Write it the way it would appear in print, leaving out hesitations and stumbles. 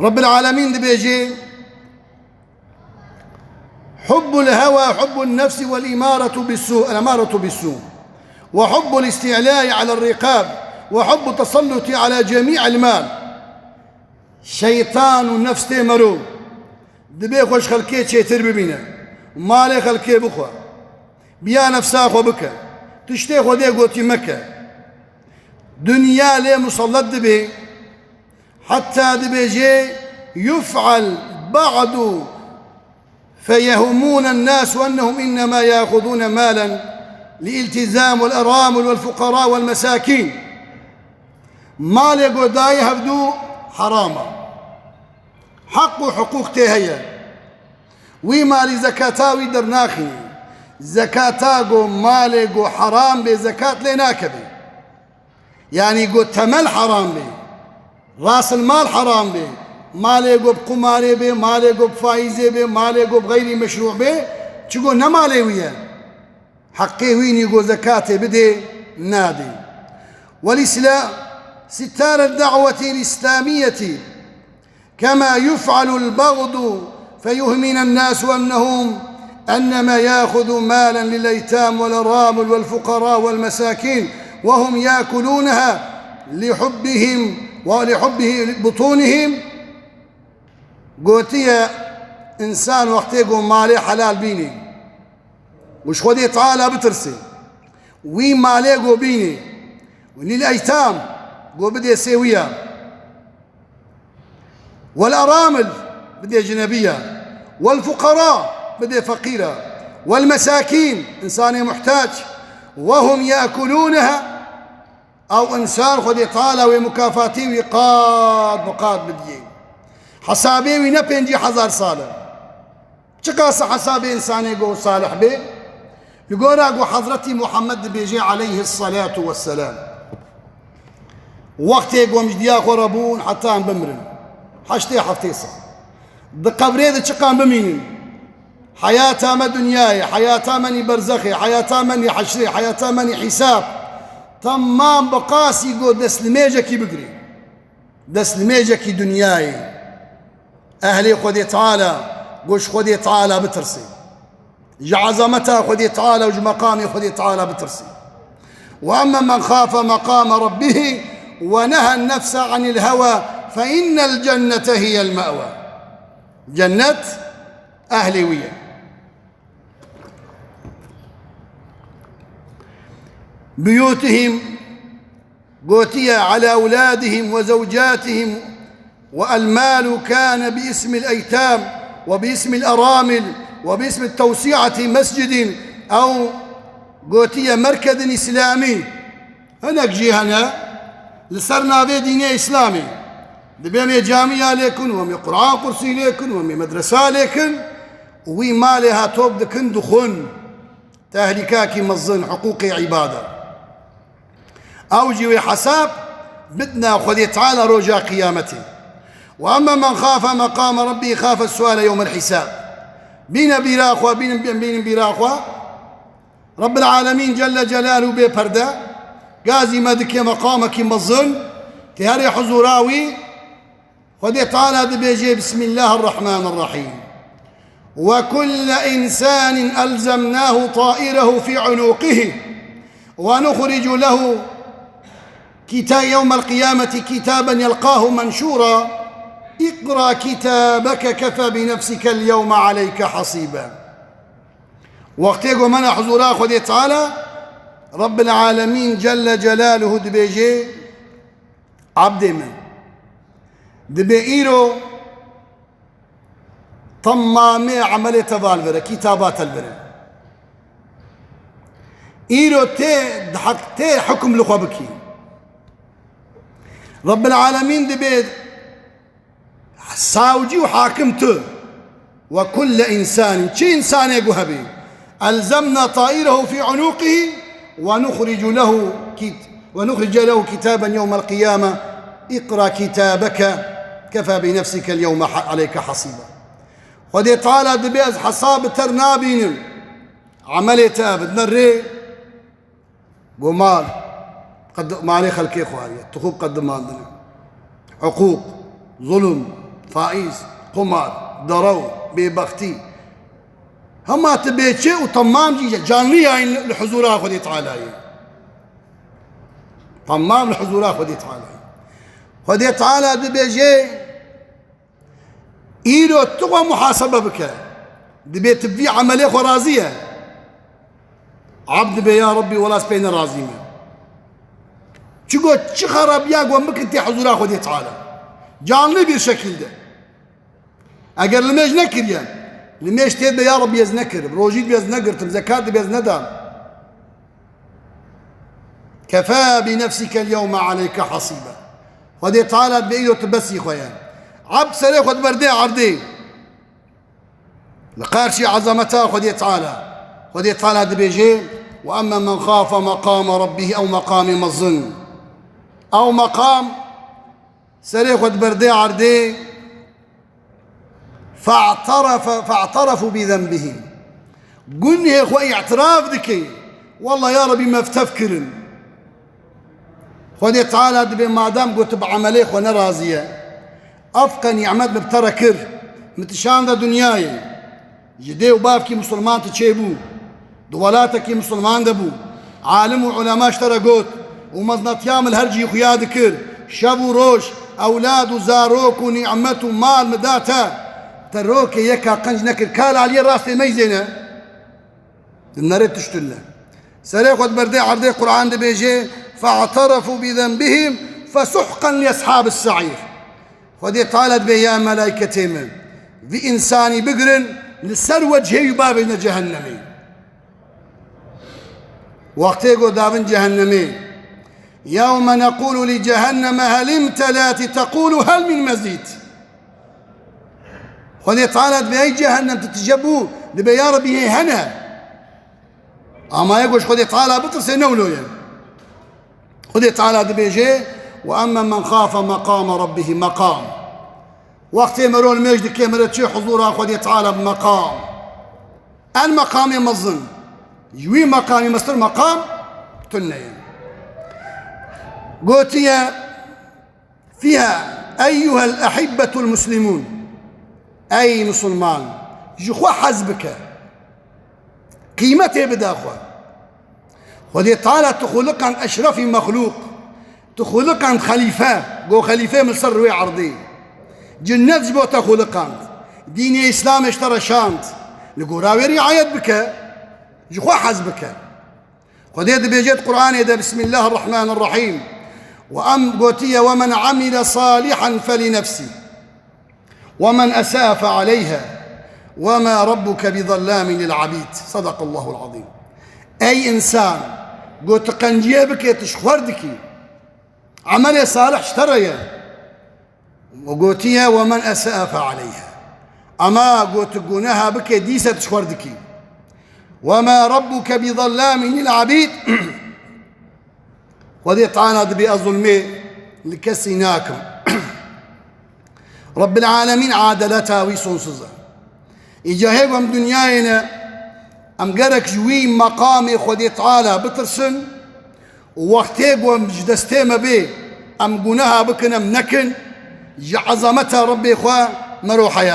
رب العالمين دبيجي حب الهوى حب النفس الأمارة بالسوء وحب الاستعلاء على الرقاب وحب التسلط على جميع المال شيطان النفس تيمرو دبي خوش خلكي تشيتر ببينا مالي خلكي بخوا بيا نفسا خو بك تشتي خو دي قوتي مكة دنيا لي مسلط دبي حتى دبي جي يفعل بعض فيهمون الناس أنهم إنما يأخذون مالا لالتزام الأرامل والفقراء والمساكين مال يقوداي هفدو حراما حق وحقوق تهيا ومال زكاتاوي درناخي زكاتاغو مالغو حرام بزكاة لناكبي يعني قو تمل حرام بي راس المال حرام بي مالغو بقماري بي مالغو بفايزي بي مالغو بغير مشروع بي تشقو نمالي ويا حقي ويني قو زكاتي بدي نادي والإسلام ستار الدعوة الإسلامية كما يفعل البغض فيهمن الناس أنما يأخذ مالا للأيتام والأرامل والفقراء والمساكين وهم يأكلونها لحبهم ولحبه بطونهم قوتي إنسان وقتيقو مالي حلال بيني وش خدي تعالى بترسي وي مالي قو بيني وللأيتام قو بدي سويا والأرامل بدي جنبية والفقراء بدي فقيرة والمساكين إنسان محتاج وهم يأكلونها أو إنسان خد يطالع ومكافاتي ويقاد مقاد بدي حسابي وينبينجي حزار صالح شقاس حسابي إنسان يقول صالح بي يقول أقو حضرتي محمد بيجي عليه الصلاة والسلام وقت يقوم جدياك وربون حتى أن بمرن حشتي حفتيصة دقبري ذا شقان بمينين حياة ما دنياي حياة مني برزخي حياة مني حشري حياة مني حساب تمام بقاسي قول دسلميجكي بقري دسلميجكي دنياي أهلي خذي تعالى قوش خذي تعالى بترسي جعزمتها خذي تعالى وج مقامي خذي تعالى بترسي وأما من خاف مقام ربه ونهى النفس عن الهوى فإن الجنة هي المأوى جنة أهلي ويا بيوتهم قوتية على أولادهم وزوجاتهم والمال كان باسم الأيتام وباسم الأرامل وباسم التوسعة مسجد أو قوتية مركز إسلامي هناك جهنا لصرنا في ديني إسلامي دبيمي جامعة لكن ومي قرآن قرسي لكن ومي مدرسة لكن وي مالها توب دكن دخون تهلكاكي مظن حقوقي عبادة أوجي حساب بدنا خذي تعالى رجاء قيامته وأما من خاف مقام ربي خاف السؤال يوم الحساب بين براخوا بين براخوا رب العالمين جل جلاله بپرده قازي مدك مقامك مظن تهري حضوراوي خذي تعالى دبيجي بسم الله الرحمن الرحيم وكل إنسان ألزمناه طائره في عنقه ونخرج له يوم القيامة كتابا يلقاه منشورا اقرأ كتابك كفى بنفسك اليوم عليك حصيبا وقت يقول من حضورا خذي تعالى رب العالمين جل جلاله دبيجي عبد من دبيئيرو طمامي عملية تفالفرة كتابات الفرة إيرو تي حكم لخوبكي رب العالمين دبيت ساوجي وحاكمته وكل إنسان شي إنسان يقوها به ألزمنا طائره في عنقه ونخرج له كتابا يوم القيامة اقرأ كتابك كفى بنفسك اليوم عليك حصيبا خذي تعالى دبيز حصاب ترنابين عملية بدنا الري قمال قد ما عليه خلقي خوالي تخوب قد ما عندنا حقوق ظلم فائز قمار درو ببختي هما تبيتشي وطمام جيجا جانلي هاي لحضورها خدي تعالى طمام لحضورها خدي تعالى خدي تعالى دبيجي إيرو تقوى محاسبة بك دبيت تبي عملية خرازية عبد بي يا ربي ولا سبين رازيمة تقول شي خراب يا قوم بك انت حضورها خدي تعالى جانلي بالشكل ده اگر لميج نكر يعني لميش تيد يا رب يز نكر بروجيت بيز نقرتم زكاة بيز ندم كفى بنفسك اليوم عليك حصيبا خدي تعالى بإيده تبسي خويا عبد سري خد بردي عردي لقارشي عظمتها خدي تعالى دبيجي وأما من خاف مقام ربه أو مقام مظن أو مقام سري خد بردي عردي فاعترفوا بذنبهم قلني يا اخوي اعتراف ذكي والله يا ربي ما فتفكرن خذي تعالى دبي ما دام قلت بعملي وانا راضيه افقن يعمد بتركر متشان ذا دنياي جدي وبابكي مسلمان تشيبو دولاتك مسلمان دبو عالم وعلماء اشترقوت ومزنط يامل هرجي خويا ذكر شابو روش اولاد وزاروك ونعمته مال مداته تروك يكا قنج نكر كال علي راسي ميزينه النار تشتله سري خد بردي عردي قرآن دبيجي فاعترفوا بذنبهم فسحقا لاصحاب السعير خدي طالت به يا ملائكتي من في انساني بقرن لسر وجهي يبابنا جهنمي وقت يقول دابن جهنمي يوم نقول لجهنم هل امتلأت تقول هل من مزيد خذي طالت بأي جهنم تتجبو لبي يا ربي هنا أما يقولش خذي طالة بطرس نولويا خذي طالة بيجي وأما من خاف مقام ربه مقام وقت يمرون المجد كاميرا شي حضورها خذي طالة بمقام المقام يمظن يوي مقام يمصر مقام تنين قلت فيها أيها الأحبة المسلمون أي مسلمان جخوا حزبك قيمته بداخوا خذي تعالى تخلق عن أشرف مخلوق تخلق عن خليفة قو خليفة من سر وي عرضي جنات جبو تخلق عن دين إسلام اشترى شانت لقو راوي رعاية بك جخوا حزبك خذي بيجيت قرآن يدا بسم الله الرحمن الرحيم قوتية ومن عمل صالحا فلنفسه ومن أساء فعليها وما ربك بظلام للعبيد صدق الله العظيم أي إنسان قلت قنجيه بك تشخوردك عمل صالح اشتريا وقلت يا ومن أساء فعليها أما قلت قناها بك ديسة تشخوردك وما ربك بظلام للعبيد وذي طعنت بأظلمي لكسيناكم رب العالمين عادلتها ويسونسزا إجا هيك أم دنيانا أم قرك جوي مقامي خدي تعالى بترسن ووقتيك وأم جدستيما بي أم قناها بكن أم نكن عظمتها ربي إخوة مروحة